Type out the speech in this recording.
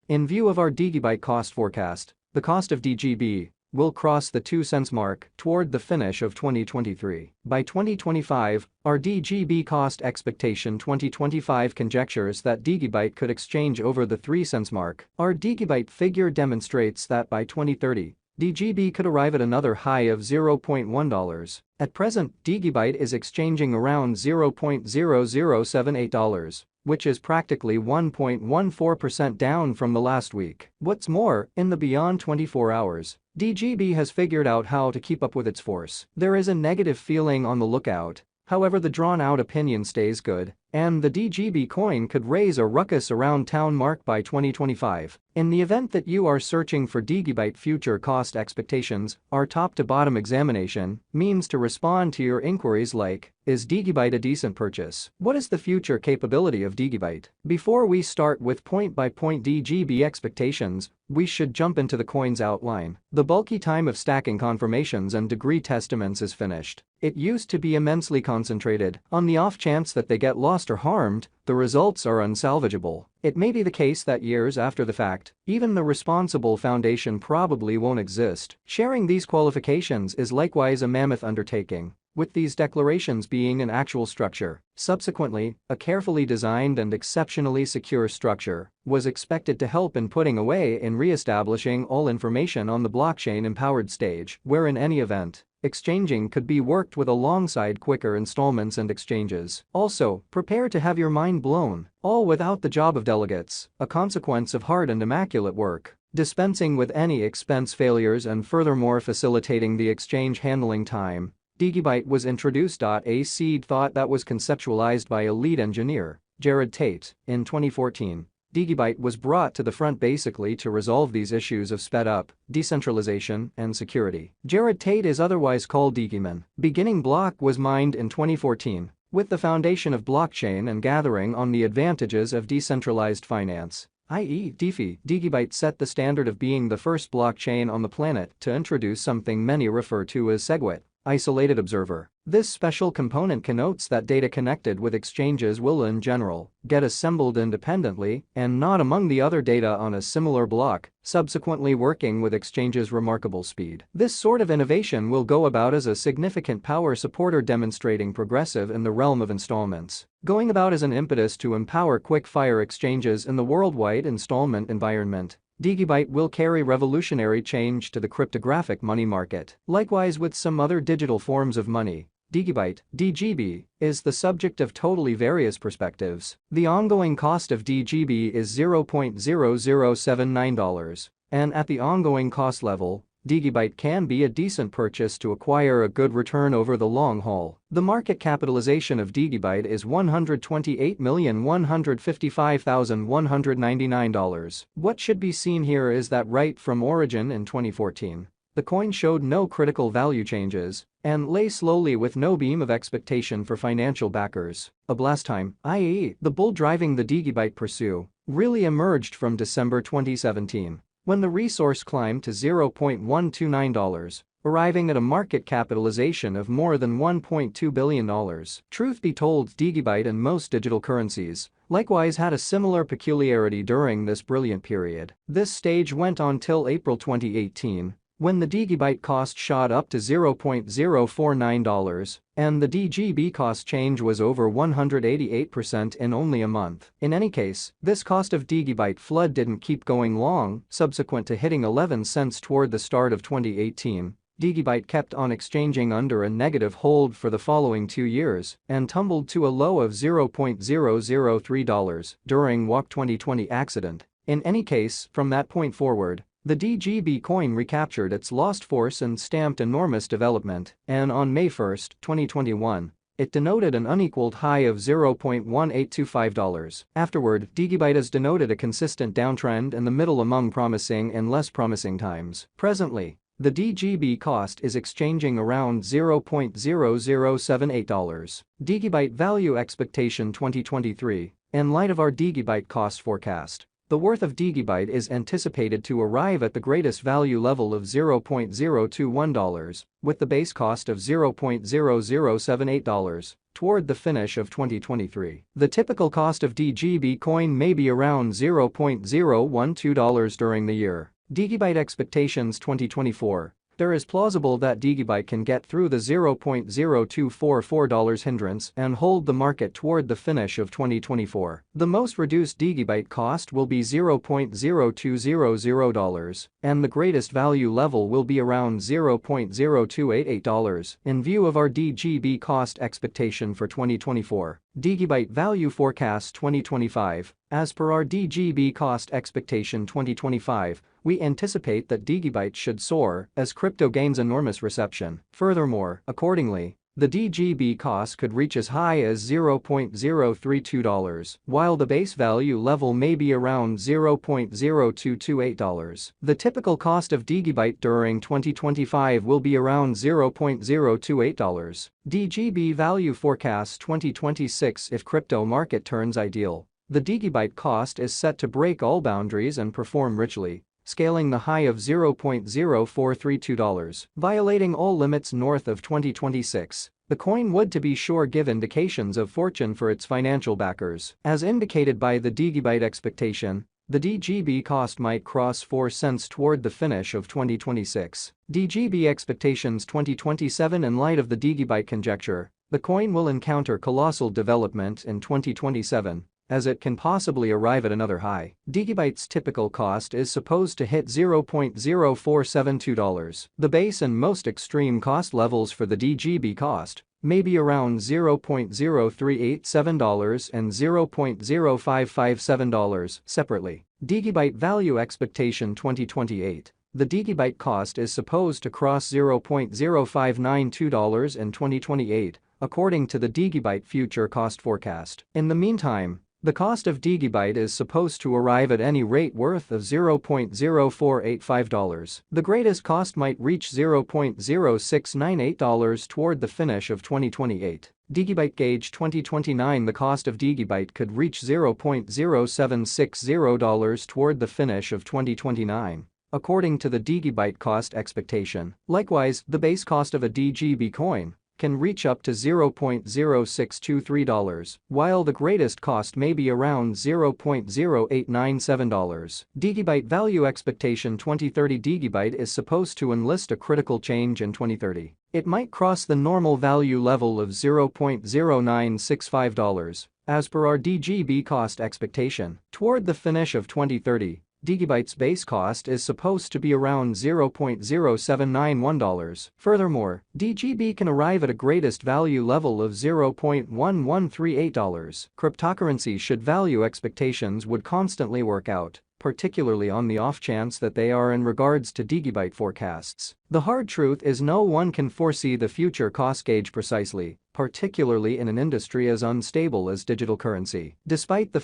In view of our Digibyte cost forecast, the cost of DGB will cross the 2 cents mark toward the finish of 2023. By 2025, our DGB cost expectation 2025 conjectures that Digibyte could exchange over the 3 cents mark. Our Digibyte figure demonstrates that by 2030, DGB could arrive at another high of $0.1. At present, Digibyte is exchanging around $0.0078, which is practically 1.14% down from the last week. What's more, in the beyond 24 hours, DGB has figured out how to keep up with its force. There is a negative feeling on the lookout. However, the drawn-out opinion stays good, and the DGB coin could raise a ruckus around town mark by 2025. In the event that you are searching for Digibyte future cost expectations, our top-to-bottom examination means to respond to your inquiries like, is Digibyte a decent purchase? What is the future capability of Digibyte? Before we start with point-by-point DGB expectations, we should jump into the coin's outline. The bulky time of stacking confirmations and degree testaments is finished. It used to be immensely concentrated. On the off chance that they get lost or harmed, the results are unsalvageable. It may be the case that years after the fact, even the responsible foundation probably won't exist. Sharing these qualifications is likewise a mammoth undertaking, with these declarations being an actual structure. Subsequently, a carefully designed and exceptionally secure structure was expected to help in putting away in re-establishing all information on the blockchain-empowered stage, where in any event, exchanging could be worked with alongside quicker installments and exchanges. Also, prepare to have your mind blown, all without the job of delegates, a consequence of hard and immaculate work, dispensing with any expense failures and furthermore facilitating the exchange handling time. Digibyte was introduced. A seed thought that was conceptualized by a lead engineer, Jared Tate, in 2014. Digibyte was brought to the front basically to resolve these issues of sped-up, decentralization, and security. Jared Tate is otherwise called Digiman. Beginning block was mined in 2014, with the foundation of blockchain and gathering on the advantages of decentralized finance, i.e. DeFi. Digibyte set the standard of being the first blockchain on the planet to introduce something many refer to as SegWit, isolated observer. This special component connotes that data connected with exchanges will in general get assembled independently and not among the other data on a similar block, subsequently working with exchanges' remarkable speed. This sort of innovation will go about as a significant power supporter demonstrating progressive in the realm of installments, going about as an impetus to empower quick-fire exchanges in the worldwide installment environment. Digibyte will carry revolutionary change to the cryptographic money market. Likewise with some other digital forms of money, Digibyte, DGB, is the subject of totally various perspectives. The ongoing cost of DGB is $0.0079, and at the ongoing cost level, Digibyte can be a decent purchase to acquire a good return over the long haul. The market capitalization of Digibyte is $128,155,199. What should be seen here is that right from origin in 2014, the coin showed no critical value changes and lay slowly with no beam of expectation for financial backers. A blast time, i.e., the bull driving the Digibyte pursuit, really emerged from December 2017. When the resource climbed to $0.129, arriving at a market capitalization of more than $1.2 billion. Truth be told, Digibyte and most digital currencies likewise had a similar peculiarity during this brilliant period. This stage went on till April 2018, when the Digibyte cost shot up to $0.049 and the DGB cost change was over 188% in only a month. In any case, this cost of Digibyte flood didn't keep going long. Subsequent to hitting 11 cents toward the start of 2018, Digibyte kept on exchanging under a negative hold for the following 2 years and tumbled to a low of $0.003 during WAC 2020 accident. In any case, from that point forward, the DGB coin recaptured its lost force and stamped enormous development, and on May 1, 2021, it denoted an unequaled high of $0.1825. Afterward, Digibyte has denoted a consistent downtrend in the middle among promising and less promising times. Presently, the DGB cost is exchanging around $0.0078. Digibyte value expectation 2023. In light of our Digibyte cost forecast, the worth of Digibyte is anticipated to arrive at the greatest value level of $0.021, with the base cost of $0.0078 toward the finish of 2023. The typical cost of DGB coin may be around $0.012 during the year. Digibyte expectations 2024. There is plausible that Digibyte can get through the $0.0244 hindrance and hold the market toward the finish of 2024. The most reduced Digibyte cost will be $0.0200, and the greatest value level will be around $0.0288 in view of our DGB cost expectation for 2024. Digibyte value forecast 2025. As per our DGB cost expectation 2025, we anticipate that Digibyte should soar as crypto gains enormous reception. Furthermore, accordingly, the DGB cost could reach as high as $0.032, while the base value level may be around $0.0228. The typical cost of Digibyte during 2025 will be around $0.028. DGB value forecast 2026. If crypto market turns ideal, the Digibyte cost is set to break all boundaries and perform richly, scaling the high of $0.0432, violating all limits north of 2026. The coin would to be sure give indications of fortune for its financial backers. As indicated by the Digibyte expectation, the DGB cost might cross 4 cents toward the finish of 2026. DGB expectations 2027. In light of the Digibyte conjecture, the coin will encounter colossal development in 2027, as it can possibly arrive at another high. Digibyte's typical cost is supposed to hit $0.0472. The base and most extreme cost levels for the DGB cost may be around $0.0387 and $0.0557 separately. Digibyte value expectation 2028. The Digibyte cost is supposed to cross $0.0592 in 2028, according to the Digibyte future cost forecast. In the meantime, the cost of Digibyte is supposed to arrive at any rate worth of $0.0485. The greatest cost might reach $0.0698 toward the finish of 2028. Digibyte gauge 2029. The cost of Digibyte could reach $0.0760 toward the finish of 2029, according to the Digibyte cost expectation. Likewise, the base cost of a DGB coin can reach up to $0.0623, while the greatest cost may be around $0.0897. Digibyte value expectation 2030. Digibyte is supposed to enlist a critical change in 2030. It might cross the normal value level of $0.0965, as per our DGB cost expectation. Toward the finish of 2030, Digibyte's base cost is supposed to be around $0.0791. Furthermore, DGB can arrive at a greatest value level of $0.1138. Cryptocurrency should value expectations would constantly work out, particularly on the off chance that they are in regards to Digibyte forecasts. The hard truth is no one can foresee the future cost gauge precisely, particularly in an industry as unstable as digital currency. Despite the